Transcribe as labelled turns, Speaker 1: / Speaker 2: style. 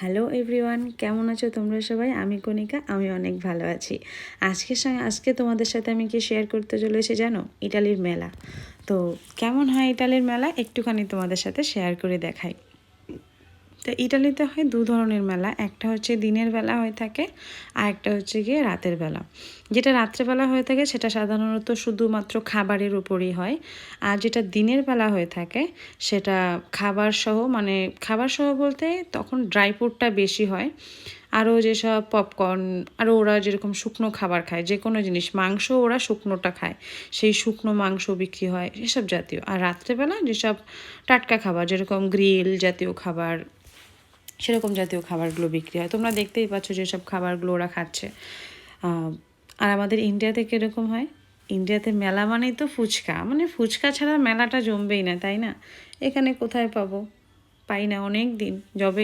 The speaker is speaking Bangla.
Speaker 1: হ্যালো এভরিওয়ান, কেমন আছো তোমরা সবাই? আমি কণিকা, আমি অনেক ভালো আছি। আজকে তোমাদের সাথে আমি কি শেয়ার করতে চলেছি জানো? ইটালির মেলা। তো কেমন হয় ইটালির মেলা একটুখানি তোমাদের সাথে শেয়ার করে দেখাই। তো ইটালিতে হয় দু ধরনের মেলা, একটা হচ্ছে দিনের বেলা হয়ে থাকে আর একটা হচ্ছে গিয়ে রাতের বেলা। যেটা রাত্রেবেলা হয়ে থাকে সেটা সাধারণত শুধুমাত্র খাবারের উপরই হয়, আর যেটা দিনের বেলা হয়ে থাকে সেটা খাবার সহ, মানে খাবার সহ বলতে তখন ড্রাই ফ্রুটটা বেশি হয়, আরও যেসব পপকর্ন, আরও ওরা যেরকম শুকনো খাবার খায়, যে কোনো জিনিস, মাংস ওরা শুকনোটা খায়, সেই শুকনো মাংস বিক্রি হয় এসব জাতীয়। আর রাত্রেবেলা যেসব টাটকা খাবার যেরকম গ্রিল জাতীয় খাবার, সেরকম জাতীয় খাবারগুলো বিক্রি হয়। তোমরা দেখতেই পাচ্ছ যেসব খাবারগুলো ওরা খাচ্ছে। আর আমাদের ইন্ডিয়াতে কীরকম হয়? ইন্ডিয়াতে মেলা মানেই তো ফুচকা, মানে ফুচকা ছাড়া মেলাটা জমবেই না, তাই না? এখানে কোথায় পাবো? পাই না অনেক দিন, যবে